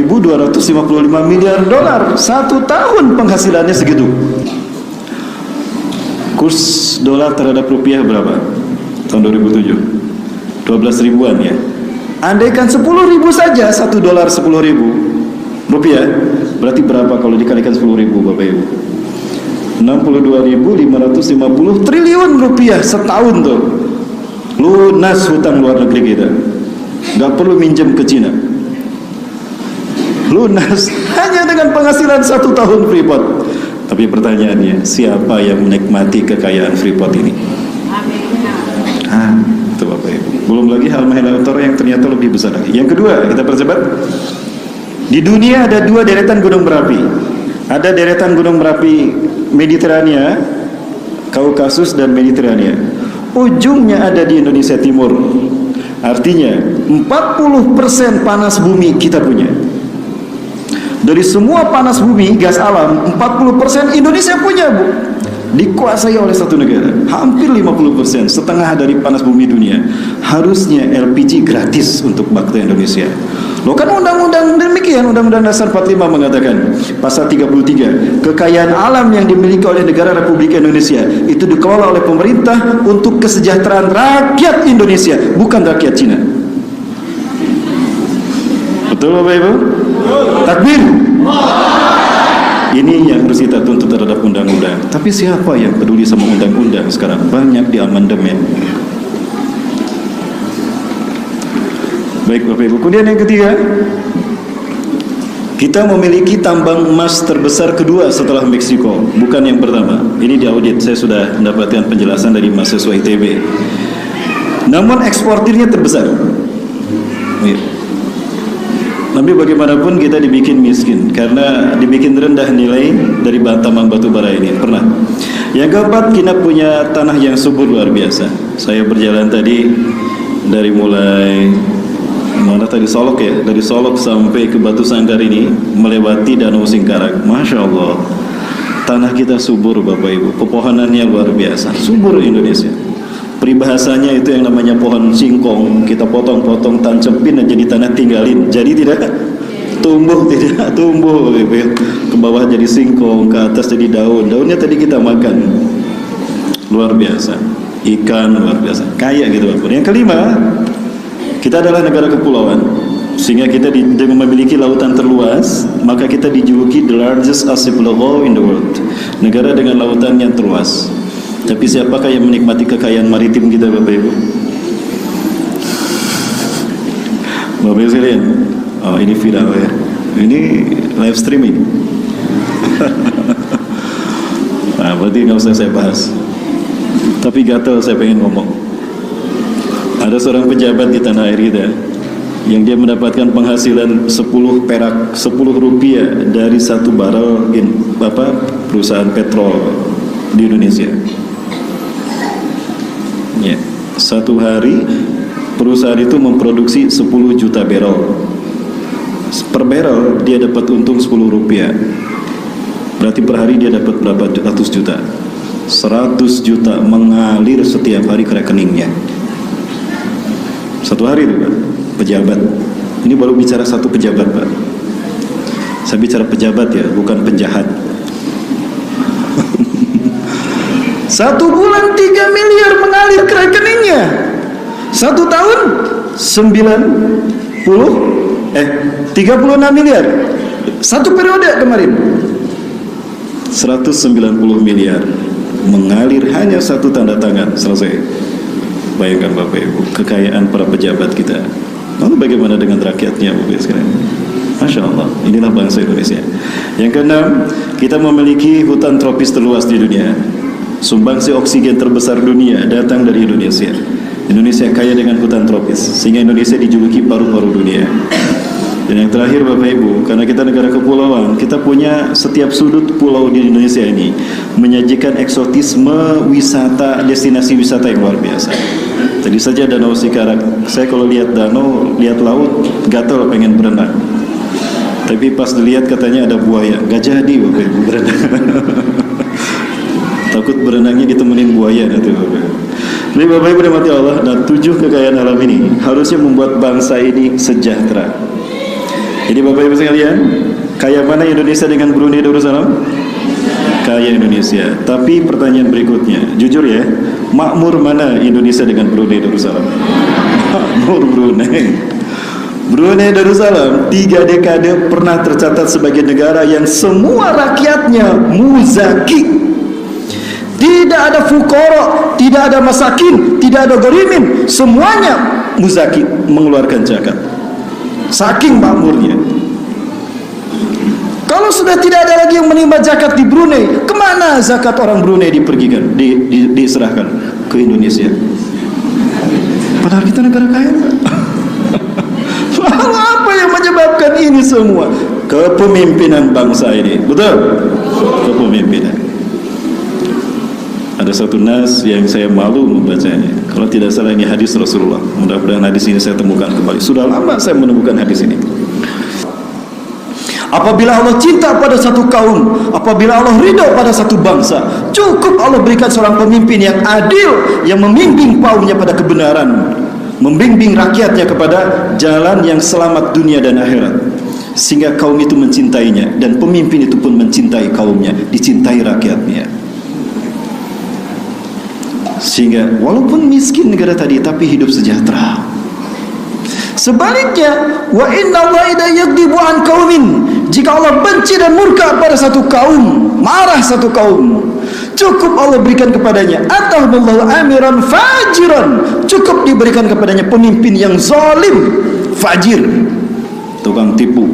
$12.255 miliar. Satu tahun penghasilannya segitu. Kurs dolar terhadap rupiah berapa? Tahun 2007 12 ribuan ya. Andaikan 10 ribu saja, $1 10.000 rupiah, berarti berapa kalau dikalikan 10 ribu Bapak Ibu? 62.550 triliun rupiah setahun tuh. Lunas hutang luar negeri kita, gak perlu minjem ke Cina. Lunas hanya dengan penghasilan 1 tahun Freeport. Tapi pertanyaannya, siapa yang menikmati kekayaan Freeport ini? Itu Bapak Ibu. Belum lagi hal mahalator yang ternyata lebih besar lagi. Yang kedua, kita percepat. Di dunia ada 2 deretan gunung berapi. Ada deretan gunung berapi Mediterania, Kaukasus dan Mediterania. Ujungnya ada di Indonesia Timur. Artinya 40% panas bumi kita punya. Dari semua panas bumi, gas alam, 40% Indonesia punya, Bu. Dikuasai oleh satu negara. Hampir 50%, setengah dari panas bumi dunia. Harusnya LPG gratis untuk bangsa Indonesia. Loh kan undang-undang demikian, Undang-Undang Dasar 45 mengatakan, pasal 33, kekayaan alam yang dimiliki oleh negara Republik Indonesia itu dikelola oleh pemerintah untuk kesejahteraan rakyat Indonesia, bukan rakyat Cina. Betul Bapak Ibu? Takbir. Ini yang harus kita tuntut terhadap undang-undang. Tapi siapa yang peduli sama undang-undang sekarang? Banyak di amandemen. Baik Bapak Ibu. Kemudian yang ketiga, kita memiliki tambang emas terbesar kedua setelah Meksiko, bukan yang pertama. Ini diaudit, saya sudah mendapatkan penjelasan dari mahasiswa ITB. Namun eksportirnya terbesar. Tapi bagaimanapun kita dibikin miskin karena dibikin rendah nilai dari tambang batu bara ini. Pernah. Yang keempat, kita punya tanah yang subur luar biasa. Saya berjalan tadi dari mulai mana tadi Solok ya, dari Solok sampai ke Batu Sanggar ini melewati Danau Singkarak. Masya Allah, tanah kita subur Bapak Ibu, pepohonannya luar biasa, subur Indonesia. Peribahasanya itu yang namanya pohon singkong, kita potong-potong, tancepin aja di tanah, tinggalin, jadi tidak tumbuh, ke bawah jadi singkong, ke atas jadi daun, daunnya tadi kita makan. Luar biasa, ikan luar biasa, kaya gitu Bapak. Yang kelima, kita adalah negara kepulauan, sehingga kita dengan memiliki lautan terluas, maka kita dijuluki the largest archipelago in the world, negara dengan lautan yang terluas. Tapi siapakah yang menikmati kekayaan maritim kita Bapak Ibu? Bapak Ibu sekalian, oh ini video ya, ini live streaming. Nah berarti nggak usah saya bahas. Tapi gatel saya pengen ngomong. Ada seorang pejabat di tanah air kita yang dia mendapatkan penghasilan 10 perak, 10 rupiah dari 1 barel perusahaan petrol di Indonesia. Ya, satu hari perusahaan itu memproduksi 10 juta barrel. Per barrel dia dapat untung 10 rupiah. Berarti per hari dia dapat berapa ratus juta? 100 juta mengalir setiap hari ke rekeningnya. Satu hari itu Pak, pejabat. Ini baru bicara satu pejabat Pak. Saya bicara pejabat ya, bukan penjahat. 1 bulan 3 miliar mengalir ke rekeningnya. 1 tahun 36 miliar. 1 periode kemarin 190 miliar mengalir hanya 1 tanda tangan, selesai. Bayangkan Bapak Ibu, kekayaan para pejabat kita. Lalu bagaimana dengan rakyatnya Bapak Ibu sekalian? Masya Allah, inilah bangsa Indonesia. Yang keenam, kita memiliki hutan tropis terluas di dunia. Sumbangsi oksigen terbesar dunia datang dari Indonesia. Indonesia kaya dengan hutan tropis, sehingga Indonesia dijuluki paru-paru dunia. Dan yang terakhir Bapak Ibu, karena kita negara kepulauan, kita punya setiap sudut pulau di Indonesia ini menyajikan eksotisme wisata, destinasi wisata yang luar biasa. Tadi saja Danau Singkarak, saya kalau lihat danau, lihat laut, gatel pengen berenang. Tapi pas dilihat katanya ada buaya, gak jadi Bapak Ibu berenang. Takut berenangnya ditemenin buaya nanti Bapak Ibu. Jadi Bapak Ibu dirahmati Allah, dan 7 kekayaan alam ini harusnya membuat bangsa ini sejahtera. Jadi Bapak Ibu sekalian, kaya mana Indonesia dengan Brunei Darussalam? Kaya Indonesia. Tapi pertanyaan berikutnya, jujur ya, makmur mana Indonesia dengan Brunei Darussalam? Makmur Brunei. Brunei Darussalam 3 dekade pernah tercatat sebagai negara yang semua rakyatnya muzaki. Tidak ada fuqara, tidak ada masakin, tidak ada gorimin, semuanya muzaki, mengeluarkan zakat. Saking makmurnya. Kalau sudah tidak ada lagi yang menimba zakat di Brunei, kemana zakat orang Brunei dipergikan, diserahkan? Ke Indonesia. Padahal kita negara kaya. Apa yang menyebabkan ini semua? Kepemimpinan bangsa ini. Betul? Kepemimpinan. Ada satu nas yang saya malu membacanya. Kalau tidak salah ini hadis Rasulullah. Mudah-mudahan hadis ini saya temukan kembali. Sudah lama saya menemukan hadis ini. Apabila Allah cinta pada satu kaum, apabila Allah ridho pada satu bangsa, cukup Allah berikan seorang pemimpin yang adil, yang membimbing kaumnya pada kebenaran, membimbing rakyatnya kepada jalan yang selamat dunia dan akhirat, sehingga kaum itu mencintainya, dan pemimpin itu pun mencintai kaumnya, dicintai rakyatnya. Sehingga walaupun miskin negara tadi, tapi hidup sejahtera. Sebaliknya, wa inna Allah idza yaghdibu an qaumin, jika Allah benci dan murka pada satu kaum, marah satu kaum, cukup Allah berikan kepadanya atahumullahu amiran fajiran, cukup diberikan kepadanya pemimpin yang zalim, fajir, tukang tipu.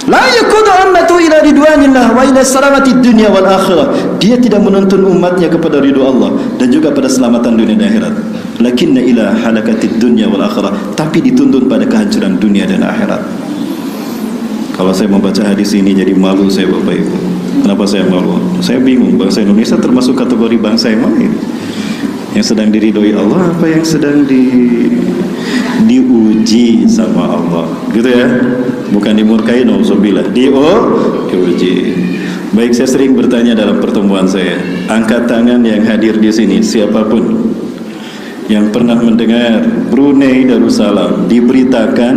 La yakudu ummatu ila ridwanillah wa ila salamati dunya wal akhirah. Dia tidak menuntun umatnya kepada ridho Allah dan juga pada keselamatan dunia dan akhirat. Lakinna ila halakatid dunya wal akhirah, tapi dituntun pada kehancuran dunia dan akhirat. Kalau saya membaca hadis ini jadi malu saya Bapak Ibu. Kenapa saya malu? Saya bingung, bangsa Indonesia termasuk kategori bangsa yang mana ini? Yang sedang diridhoi Allah apa yang sedang diuji sama Allah, gitu ya? Bukan dimurkai, nauzubillah. Diuji. Baik, saya sering bertanya dalam pertemuan saya, angkat tangan yang hadir di sini, siapapun yang pernah mendengar Brunei Darussalam diberitakan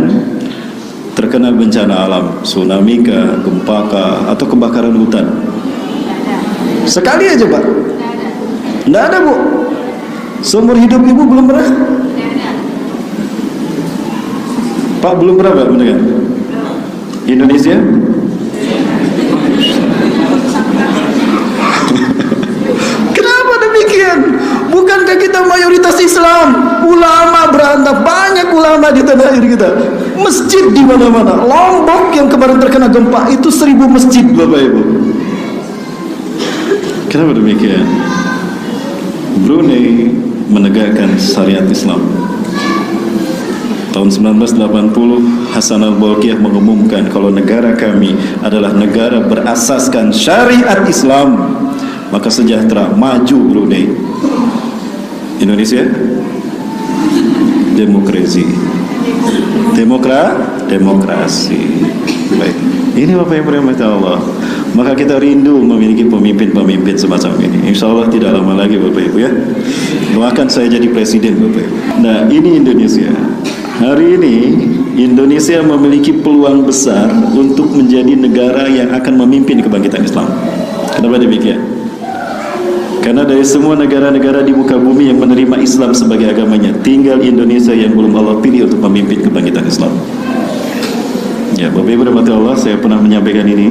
terkena bencana alam, tsunami kah, gempa kah, atau kebakaran hutan? Sekali aja Pak? Tidak ada Bu? Seumur hidup Ibu belum pernah? Pak belum pernah Pak mendengar? Indonesia? Kenapa demikian? Bukankah kita mayoritas Islam? Ulama berantah, banyak ulama di tanah air kita. Masjid di mana-mana. Lombok yang kemarin terkena gempa itu 1000 masjid Bapak Ibu. Kenapa demikian? Brunei menegakkan syariat Islam. Tahun 1980 Hasan al-Bolkiah mengumumkan kalau negara kami adalah negara berasaskan syariat Islam, maka sejahtera, maju Brunei. Indonesia demokrasi. Demokrasi. Baik. Ini Bapak yang berahmati Allah. Maka kita rindu memiliki pemimpin-pemimpin semacam ini. Insya Allah tidak lama lagi Bapak Ibu ya. Doakan saya jadi presiden Bapak Ibu. Nah ini Indonesia. Hari ini Indonesia memiliki peluang besar untuk menjadi negara yang akan memimpin kebangkitan Islam. Kenapa demikian? Karena dari semua negara-negara di muka bumi yang menerima Islam sebagai agamanya, tinggal Indonesia yang belum Allah pilih untuk memimpin kebangkitan Islam. Ya, Bapak Ibu rahmati Allah, saya pernah menyampaikan ini.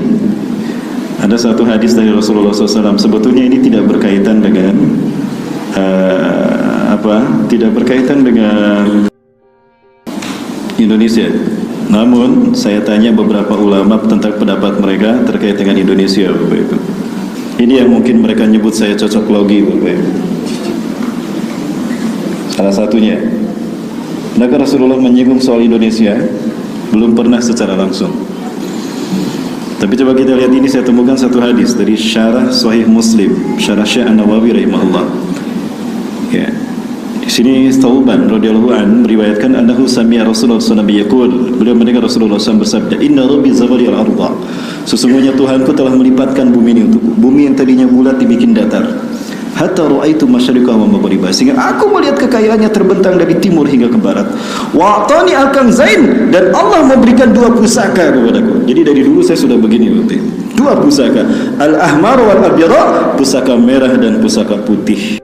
Ada satu hadis dari Rasulullah SAW. Sebetulnya ini tidak berkaitan dengan tidak berkaitan dengan Indonesia. Namun saya tanya beberapa ulama tentang pendapat mereka terkait dengan Indonesia, Bapak Ibu. Ini yang mungkin mereka nyebut saya cocok logi, Bapak Ibu. Salah satunya, maka Rasulullah menyinggung soal Indonesia belum pernah secara langsung. Tapi coba kita lihat ini, saya temukan satu hadis dari Syarah Sahih Muslim, Syarah Syekh An-Nawawi rahimahullah. Ya. Di sini Thauban radhiyallahu an meriwayatkan annahu sami'a Rasulullah sallallahu alaihi wasallam. Beliau mendengar Rasulullah SAW bersabda, "Inna rabbi zawali al-ardha." Sesungguhnya Tuhanku telah melipatkan bumi ini untukku. Bumi yang tadinya bulat dibikin datar. hatta ra'aitu masyariqah wa maghribah, sehingga aku melihat kekayaannya terbentang dari timur hingga ke barat. Wa atani al-kanzain, dan Allah memberikan 2 pusaka kepadaku. Jadi dari dulu saya sudah begini waktu itu. 2 pusaka, al-ahmar wal abyad, pusaka merah dan pusaka putih.